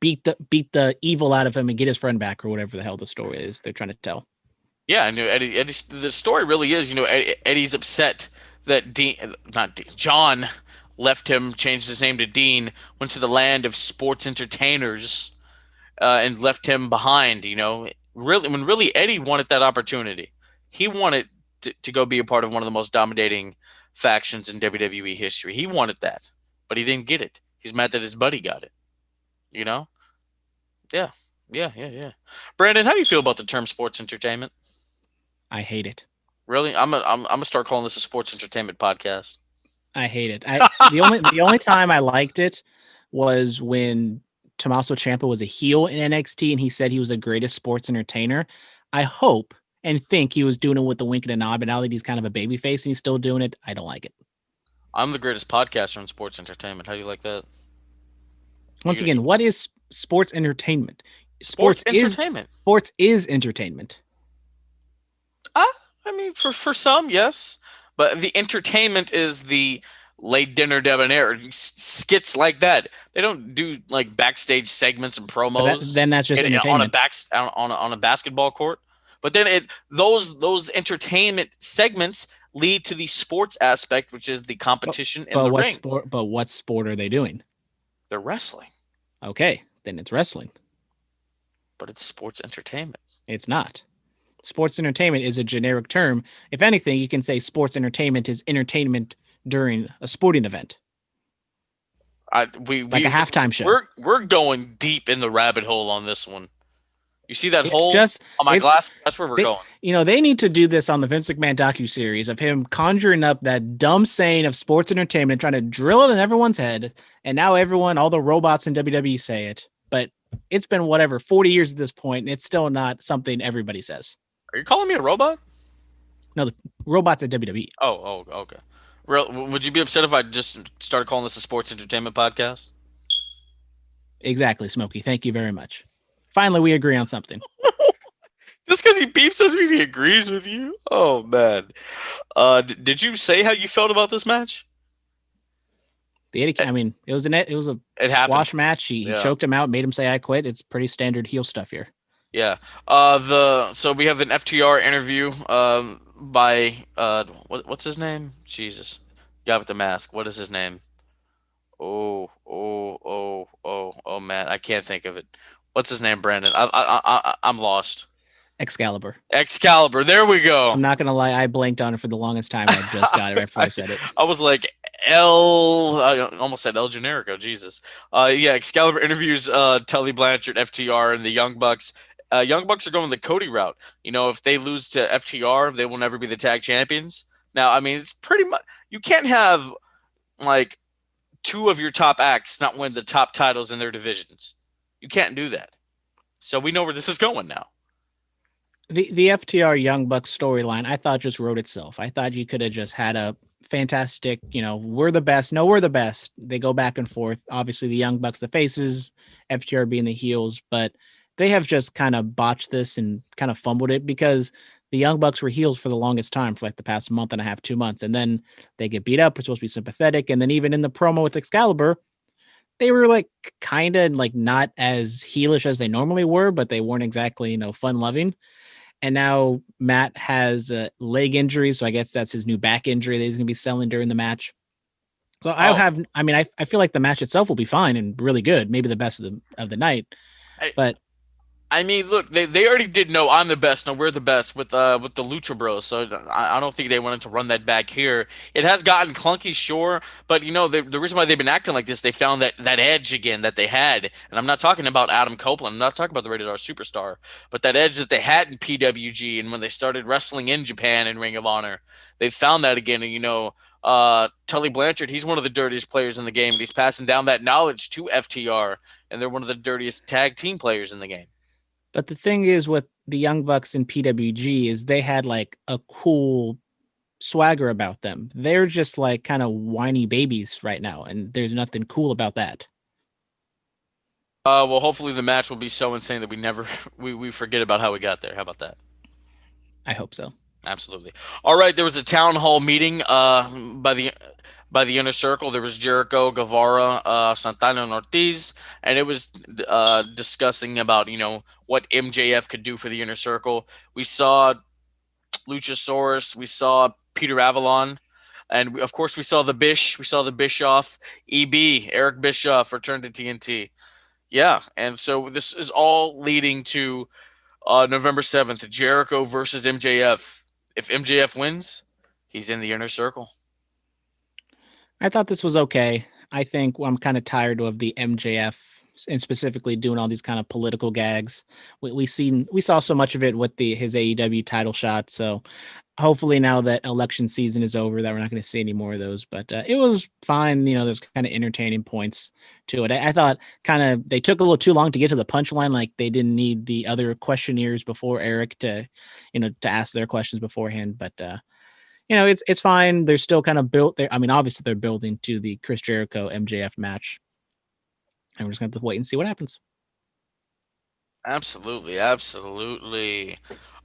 beat the evil out of him and get his friend back, or whatever the hell the story is they're trying to tell. Yeah, I know Eddie's the story really is, Eddie's upset that John left him, changed his name to Dean, went to the land of sports entertainers, and left him behind. Really Eddie wanted that opportunity. He wanted to go be a part of one of the most dominating factions in WWE history. He wanted that, but he didn't get it. He's mad that his buddy got it. Yeah, yeah. Brandon, how do you feel about the term sports entertainment? I hate it. Really? I'm gonna start calling this a sports entertainment podcast. I hate it. The only time I liked it was when Tommaso Ciampa was a heel in NXT and he said he was the greatest sports entertainer. I hope and think he was doing it with the wink and a nod, but now that he's kind of a babyface and he's still doing it, I don't like it. I'm the greatest podcaster in sports entertainment. How do you like that? Once again, what is sports entertainment? Sports entertainment. Sports is entertainment. I mean, for some, yes, but the entertainment is the late dinner debonair skits like that. They don't do like backstage segments and promos. Then that's just entertainment on a basketball court. But then those entertainment segments lead to the sports aspect, which is the competition in the ring. But what sport are they doing? They're wrestling. Okay, then it's wrestling. But it's sports entertainment. It's not. Sports entertainment is a generic term. If anything, you can say sports entertainment is entertainment during a sporting event. Like a halftime show. We're going deep in the rabbit hole on this one. You see that hole on my glass? That's where we're going. They need to do this on the Vince McMahon docuseries of him conjuring up that dumb saying of sports entertainment, trying to drill it in everyone's head. And now all the robots in WWE say it. But it's been 40 years at this point, and it's still not something everybody says. Are you calling me a robot? No, the robots at WWE. Oh, okay. Would you be upset if I just started calling this a sports entertainment podcast? Exactly, Smokey. Thank you very much. Finally, we agree on something. Just because he beeps doesn't mean he agrees with you. Oh man. Did you say how you felt about this match? It was a squash match. He choked him out, made him say "I quit." It's pretty standard heel stuff here. Yeah. So we have an FTR interview by what's his name? Jesus. Guy with the mask. What is his name? Oh man, I can't think of it. What's his name, Brandon? I'm lost. Excalibur. There we go. I'm not gonna lie, I blanked on it for the longest time. I just got it right before I said it. I was like I almost said El Generico. Jesus. Excalibur interviews Tully Blanchard, FTR, and the Young Bucks. Young Bucks are going the Cody route. If they lose to FTR, they will never be the tag champions. Now, I mean, it's pretty much you can't have like two of your top acts not win the top titles in their divisions. You can't do that. So we know where this is going now. The FTR Young Bucks storyline, I thought just wrote itself. I thought you could have just had a fantastic, we're the best. No, we're the best. They go back and forth. Obviously, the Young Bucks, the faces, FTR being the heels, but they have just kind of botched this and kind of fumbled it because the Young Bucks were heels for the longest time, for like the past month and a half, 2 months. And then they get beat up. We're supposed to be sympathetic. And then even in the promo with Excalibur, they were like kind of like not as heelish as they normally were, but they weren't exactly, fun loving. And now Matt has a leg injury, so I guess that's his new back injury that he's going to be selling during the match. So I feel like the match itself will be fine and really good, maybe the best of the night. I, But I mean, look, they already did know I'm the best. No, we're the best with the Lucha Bros. So I don't think they wanted to run that back here. It has gotten clunky, sure, but the reason why they've been acting like this, they found that edge again that they had, and I'm not talking about Adam Copeland. I'm not talking about the Rated R Superstar, but that edge that they had in PWG and when they started wrestling in Japan in Ring of Honor, they found that again. And Tully Blanchard, he's one of the dirtiest players in the game. And he's passing down that knowledge to FTR, and they're one of the dirtiest tag team players in the game. But the thing is with the Young Bucks and PWG is they had like a cool swagger about them. They're just like kind of whiny babies right now, and there's nothing cool about that. Well, hopefully the match will be so insane that we never we forget about how we got there. How about that? I hope so. Absolutely. All right, there was a town hall meeting by the inner circle. There was Jericho, Guevara, Santana, and Ortiz, and it was discussing about what MJF could do for the inner circle. We saw Luchasaurus, we saw Peter Avalon, and of course we saw the Bish, we saw the Bischoff, EB, Eric Bischoff returned to TNT. Yeah, and so this is all leading to November 7th, Jericho versus MJF. If MJF wins, he's in the inner circle. I thought this was okay. I think I'm kind of tired of the MJF and specifically doing all these kind of political gags. We saw so much of it with his AEW title shot. So hopefully now that election season is over, that we're not going to see any more of those. But it was fine. There's kind of entertaining points to it. I thought kind of they took a little too long to get to the punchline. Like they didn't need the other questionnaires before Eric to ask their questions beforehand. But it's fine. They're still kind of built there. I mean, obviously they're building to the Chris Jericho MJF match, and we're just going to have to wait and see what happens. Absolutely, absolutely.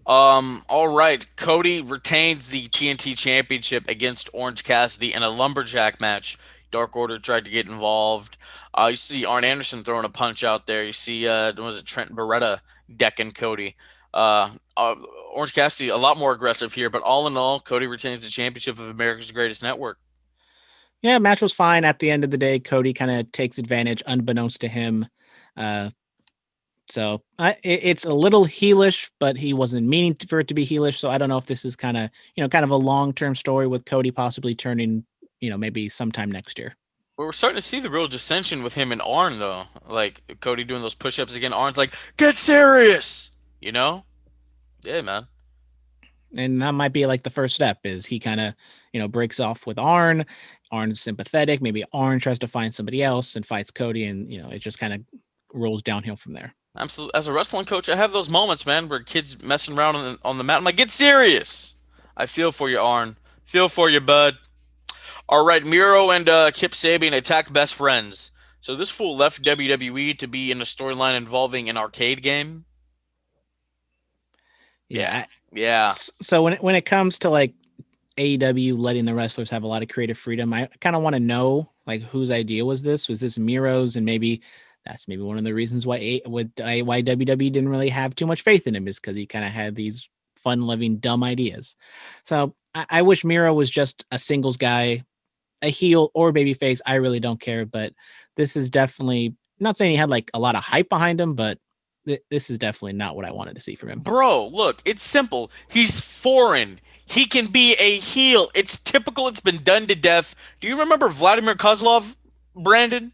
All right. Cody retains the TNT Championship against Orange Cassidy in a lumberjack match. Dark Order tried to get involved. You see Arn Anderson throwing a punch out there. You see, was it Trent Beretta decking Cody? Orange Cassidy a lot more aggressive here, but all in all, Cody retains the championship of America's Greatest Network. Yeah, match was fine. At the end of the day, Cody kind of takes advantage, unbeknownst to him. So it's a little heelish, but he wasn't meaning for it to be heelish. So I don't know if this is kind of a long-term story with Cody possibly turning, maybe sometime next year. We're starting to see the real dissension with him and Arn, though. Like Cody doing those push-ups again. Arn's like, "Get serious," Yeah, man. And that might be like the first step is he kind of, breaks off with Arn. Arn's sympathetic. Maybe Arn tries to find somebody else and fights Cody, and it just kind of rolls downhill from there. Absolutely. As a wrestling coach, I have those moments, man, where kids messing around on the mat. I'm like, get serious. I feel for you, Arn. Feel for you, bud. All right, Miro and Kip Sabian attack best friends. So this fool left WWE to be in a storyline involving an arcade game. Yeah. Yeah. So when it comes to like AEW letting the wrestlers have a lot of creative freedom, I kind of want to know like whose idea was this? Was this Miro's? And maybe that's maybe one of the reasons why WWE didn't really have too much faith in him, is because he kind of had these fun-loving, dumb ideas. So I wish Miro was just a singles guy, a heel or babyface. I really don't care, but this is definitely not saying he had like a lot of hype behind him, but this is definitely not what I wanted to see from him. Bro, look, it's simple. He's foreign. He can be a heel. It's typical. It's been done to death. Do you remember Vladimir Kozlov, Brandon?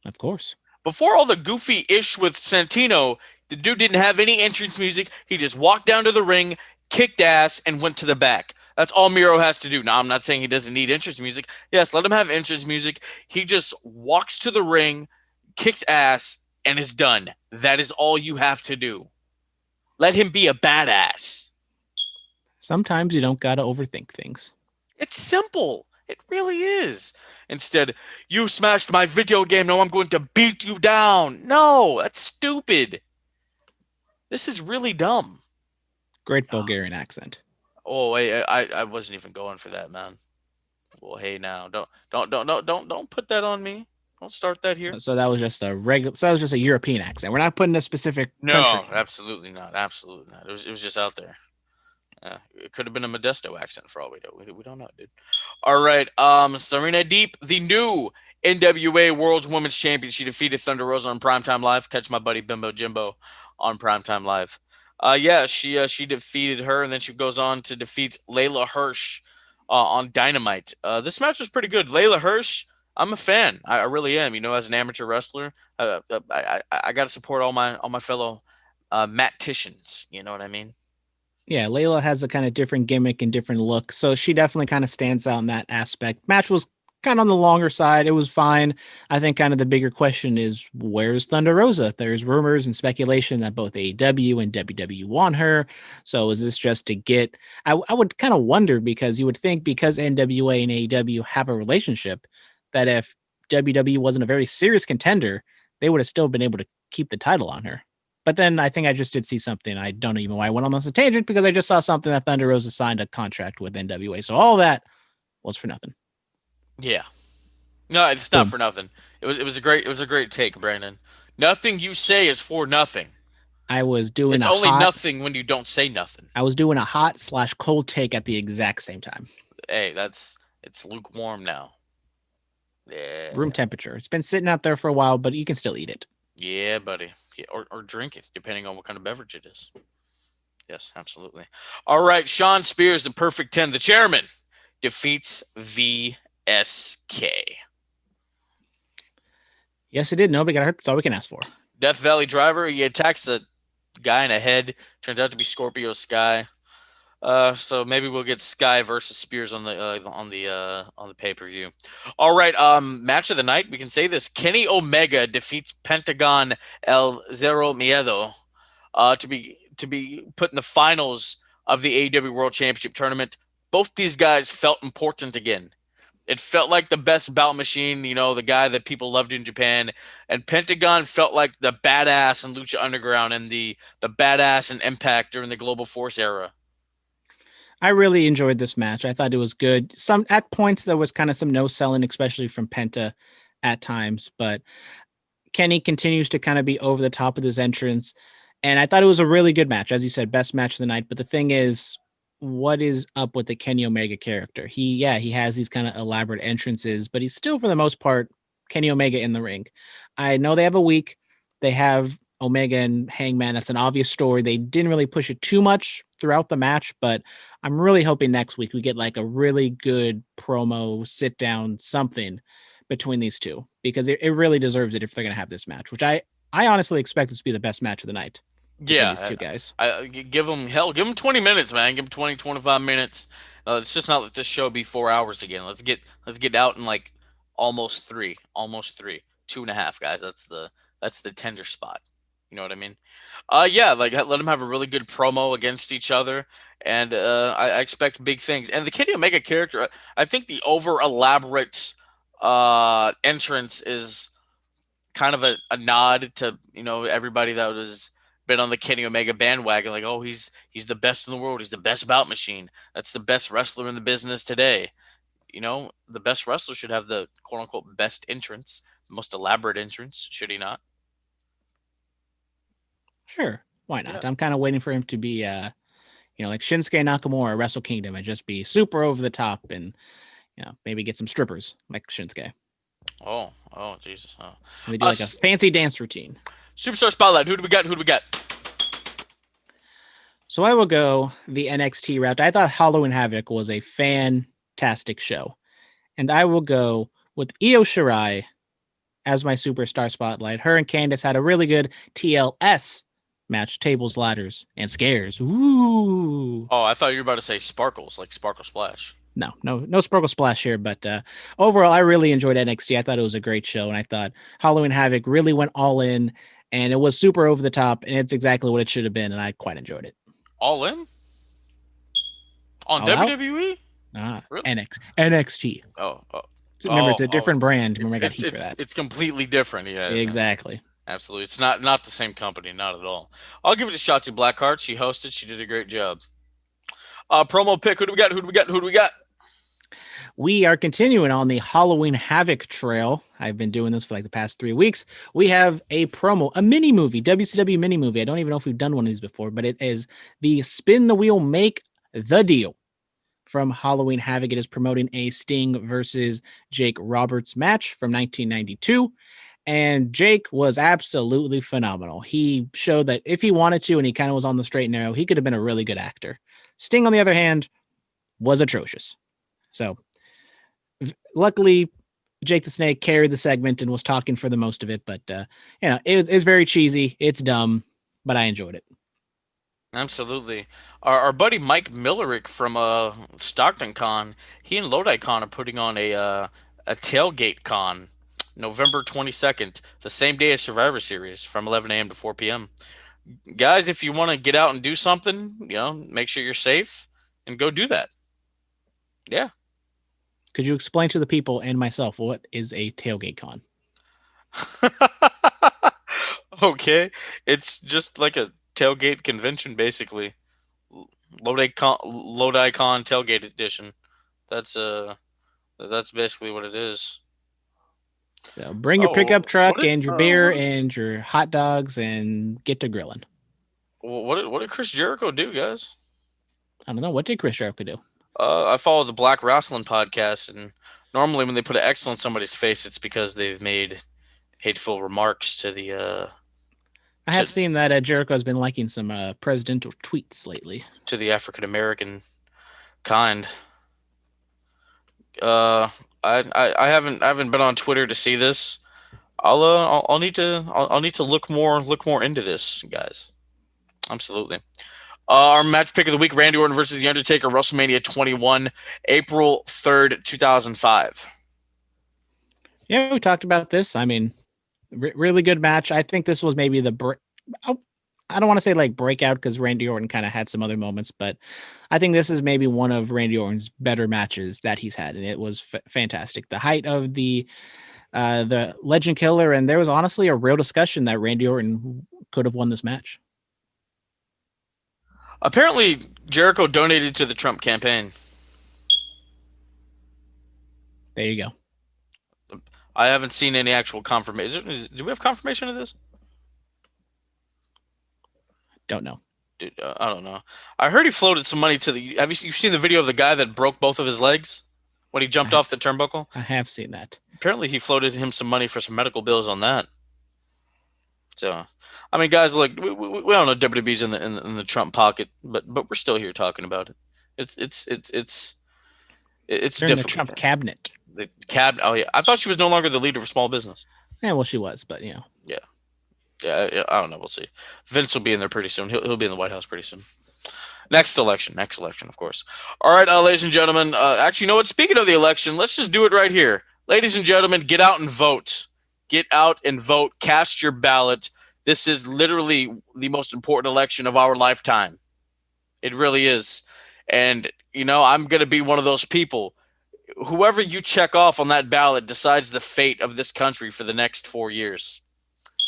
Of course. Before all the goofy ish with Santino, the dude didn't have any entrance music. He just walked down to the ring, kicked ass, and went to the back. That's all Miro has to do. Now, I'm not saying he doesn't need entrance music. Yes, let him have entrance music. He just walks to the ring, kicks ass, and is done. That is all you have to do. Let him be a badass. Sometimes you don't gotta overthink things. It's simple. It really is. Instead, you smashed my video game. Now I'm going to beat you down. No, that's stupid. This is really dumb. Great Bulgarian accent. Oh, I wasn't even going for that, man. Well, hey, now don't put that on me. Don't start that here. So that was just a regular. So that was just a European accent. We're not putting a specific No, country. absolutely not. Absolutely not. It was just out there. It could have been a Modesto accent for all we know. We don't know, dude. All right. Serena Deep, the new NWA World's Women's Champion. She defeated Thunder Rosa on Primetime Live. Catch my buddy Bimbo Jimbo on Primetime Live. Yeah, she defeated her, and then she goes on to defeat Layla Hirsch on Dynamite. This match was pretty good. Layla Hirsch, I'm a fan. I really am. You know, as an amateur wrestler, I got to support all my fellow Matticians. You know what I mean? Yeah, Layla has a kind of different gimmick and different look, so she definitely kind of stands out in that aspect. Match was kind of on the longer side. It was fine. I think kind of the bigger question is, where's Thunder Rosa? There's rumors and speculation that both AEW and WWE want her. So is this just to get... I would kind of wonder, because you would think because NWA and AEW have a relationship, that if WWE wasn't a very serious contender, they would have still been able to keep the title on her. But then I think I just did see something. I don't even know why I went on this tangent, because I just saw something that Thunder Rosa signed a contract with NWA. So all that was for nothing. Yeah. No, it's not for nothing. It was a great take, Brandon. Nothing you say is for nothing. I was doing It's only nothing when you don't say nothing. I was doing a hot/cold take at the exact same time. Hey, it's lukewarm now. Yeah. Room temperature. It's been sitting out there for a while, but you can still eat it. Yeah, buddy. Yeah, or drink it, depending on what kind of beverage it is. Yes, absolutely. All right, Sean Spears, the Perfect 10, the chairman, defeats VSK. Yes, it did. Nobody got hurt. That's all we can ask for. Death Valley Driver, he attacks a guy in the head. Turns out to be Scorpio Sky. So maybe we'll get Sky versus Spears on the pay-per-view. All right, match of the night. We can say this: Kenny Omega defeats Pentagon El Zero Miedo to be put in the finals of the AEW World Championship tournament. Both these guys felt important again. It felt like the best bout machine, you know, the guy that people loved in Japan. And Pentagon felt like the badass in Lucha Underground and the badass in Impact during the Global Force era. I really enjoyed this match. I thought it was good. At points there was kind of some no selling, especially from Penta at times, but Kenny continues to kind of be over the top of his entrance. And I thought it was a really good match. As you said, best match of the night. But the thing is, what is up with the Kenny Omega character? He has these kind of elaborate entrances, but he's still, for the most part, Kenny Omega in the ring. I know they have a week. They have Omega and Hangman. That's an obvious story. They didn't really push it too much throughout the match, but I'm really hoping next week we get like a really good promo, sit down, something between these two, because it really deserves it if they're going to have this match, which I honestly expect it to be the best match of the night. Yeah, these two guys. I give them 20 minutes, man. Give them 20, 25 minutes. It's just not let this show be 4 hours again. Let's get out in like almost three, 2.5, guys. That's the tender spot. You know what I mean? Yeah, like let them have a really good promo against each other, and I expect big things. And the Kenny Omega character, I think the over elaborate entrance is kind of a nod to, you know, everybody that was been on the Kenny Omega bandwagon, like, oh, he's the best in the world, he's the best bout machine, that's the best wrestler in the business today. You know, the best wrestler should have the quote unquote best entrance, most elaborate entrance, should he not? Sure, why not? Yeah. I'm kind of waiting for him to be like Shinsuke Nakamura, Wrestle Kingdom, and just be super over the top, and maybe get some strippers like Shinsuke. Oh, Jesus. Oh. We do like a fancy dance routine. Superstar Spotlight. Who do we got? So I will go the NXT route. I thought Halloween Havoc was a fantastic show, and I will go with Io Shirai as my Superstar Spotlight. Her and Candice had a really good TLS match, tables, ladders, and scares. Ooh. Oh, I thought you were about to say sparkles, like Sparkle Splash. No Sparkle Splash here, but overall, I really enjoyed NXT. I thought it was a great show, and I thought Halloween Havoc really went all in and it was super over the top, and it's exactly what it should have been, and I quite enjoyed it. All in on All out? WWE. Really? NXT. Oh, Remember, it's a different brand. Remember, I got it's heat for that. it's completely different. Yeah, Exactly. absolutely. It's not the same company, not at all. I'll give it to Shotzi Blackheart. She hosted. She did a great job. Promo pick. Who do we got? Who do we got? Who do we got? We are continuing on the Halloween Havoc trail. I've been doing this for like the past 3 weeks. We have a promo, a mini movie, WCW mini movie. I don't even know if we've done one of these before, but it is the Spin the Wheel, Make the Deal from Halloween Havoc. It is promoting a Sting versus Jake Roberts match from 1992. And Jake was absolutely phenomenal. He showed that if he wanted to, and he kind of was on the straight and narrow, he could have been a really good actor. Sting, on the other hand, was atrocious. So luckily, Jake the Snake carried the segment and was talking for the most of it. But, it's very cheesy. It's dumb, but I enjoyed it. Absolutely. Our buddy Mike Millerick from Stockton Con, he and Lodi Con are putting on a tailgate con November 22nd, the same day as Survivor Series from 11 a.m. to 4 p.m. Guys, if you want to get out and do something, make sure you're safe and go do that. Yeah. Could you explain to the people and myself what is a tailgate con? Okay. It's just like a tailgate convention, basically. Lodi Con tailgate edition. That's basically what it is. So bring your pickup truck and your beer what and your hot dogs and get to grilling. What did Chris Jericho do, guys? I don't know. What did Chris Jericho do? I follow the Black Wrestling podcast, and normally when they put an X on somebody's face, it's because they've made hateful remarks to the. I have seen that Jericho has been liking some presidential tweets lately. To the African American kind. I haven't been on Twitter to see this. I'll need to look more into this, guys. Absolutely. Our match pick of the week: Randy Orton versus The Undertaker, WrestleMania 21, April 3rd, 2005. Yeah, we talked about this. I mean, really good match. I think this was maybe I don't want to say like breakout because Randy Orton kind of had some other moments, but I think this is maybe one of Randy Orton's better matches that he's had, and it was fantastic. The height of the Legend Killer, and there was honestly a real discussion that Randy Orton could have won this match. Apparently, Jericho donated to the Trump campaign. There you go. I haven't seen any actual confirmation. Do we have confirmation of this? Don't know. Dude, I don't know. I heard he floated some money to the. Have you seen the video of the guy that broke both of his legs when he jumped off the turnbuckle? I have seen that. Apparently, he floated him some money for some medical bills on that. So, I mean, guys, look, we don't know WWE's in the Trump pocket, but we're still here talking about it. It's They're in the Trump cabinet. The cabinet. Oh yeah, I thought she was no longer the leader of small business. Yeah, well, she was, but Yeah, I don't know. We'll see. Vince will be in there pretty soon. He'll be in the White House pretty soon. Next election, of course. All right, ladies and gentlemen. Actually, you know what? Speaking of the election, let's just do it right here. Ladies and gentlemen, get out and vote. Get out and vote. Cast your ballot. This is literally the most important election of our lifetime. It really is. And, I'm going to be one of those people. Whoever you check off on that ballot decides the fate of this country for the next 4 years.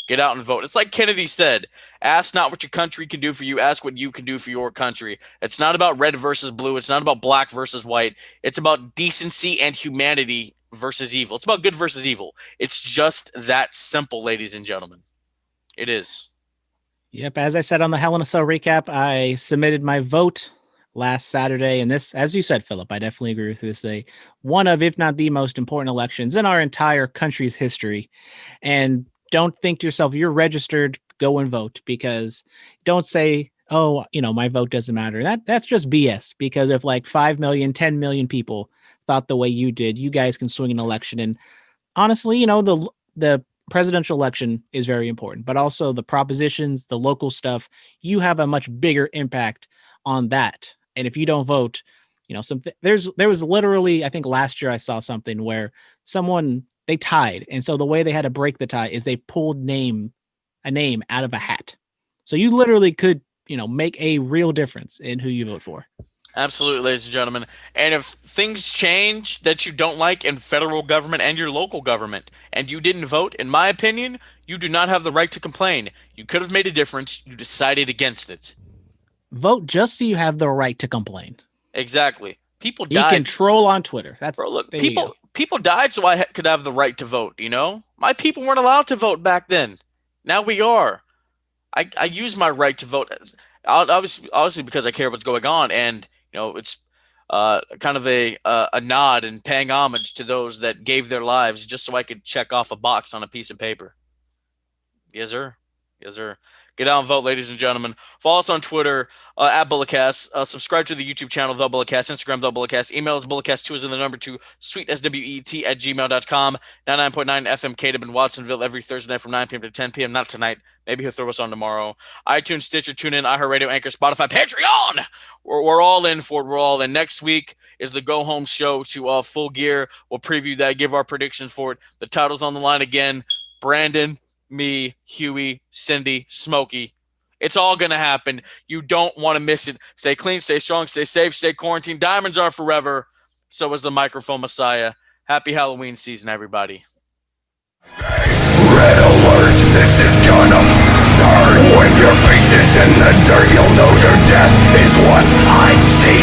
Get out and vote. It's like Kennedy said, ask not what your country can do for you, ask what you can do for your country. It's not about red versus blue. It's not about black versus white. It's about decency and humanity versus evil. It's about good versus evil. It's just that simple, ladies and gentlemen. It is. Yep. As I said on the Hell in a Cell recap, I submitted my vote last Saturday. And this, as you said, Philip, I definitely agree with this. One of, if not the most important elections in our entire country's history. And don't think to yourself, you're registered, go and vote, because don't say, oh, my vote doesn't matter. That's just BS, because if like 5 million, 10 million people thought the way you did, you guys can swing an election. And honestly, the presidential election is very important, but also the propositions, the local stuff, you have a much bigger impact on that. And if you don't vote, there was literally, I think last year I saw something where they tied. And so the way they had to break the tie is they pulled name a name out of a hat. So you literally could, make a real difference in who you vote for. Absolutely, ladies and gentlemen. And if things change that you don't like in federal government and your local government, and you didn't vote, in my opinion, you do not have the right to complain. You could have made a difference. You decided against it. Vote just so you have the right to complain. Exactly. People You died. can troll on Twitter. That's Bro, look, there you go. people died so I could have the right to vote, My people weren't allowed to vote back then. Now we are. I use my right to vote, obviously because I care what's going on, and it's kind of a nod and paying homage to those that gave their lives just so I could check off a box on a piece of paper. Yes, sir. Yes, sir. Get out and vote, ladies and gentlemen. Follow us on Twitter at Bulletcast. Subscribe to the YouTube channel, The Bulletcast. Instagram, The Bulletcast. Email is bulletcast2 as in the number 2, sweetswet@gmail.com. 99.9 FM Caleb in Watsonville every Thursday night from 9 p.m. to 10 p.m. Not tonight. Maybe he'll throw us on tomorrow. iTunes, Stitcher, TuneIn, iHeartRadio, Anchor, Spotify, Patreon. We're all in for it. We're all in. Next week is the Go Home show to Full Gear. We'll preview that, give our predictions for it. The title's on the line again. Brandon, me, Huey, Cindy, Smokey. It's all going to happen. You don't want to miss it. Stay clean, stay strong, stay safe, stay quarantined. Diamonds are forever. So is the microphone messiah. Happy Halloween season, everybody. Red alert, this is gonna hurt. When your face is in the dirt, you'll know your death is what I see.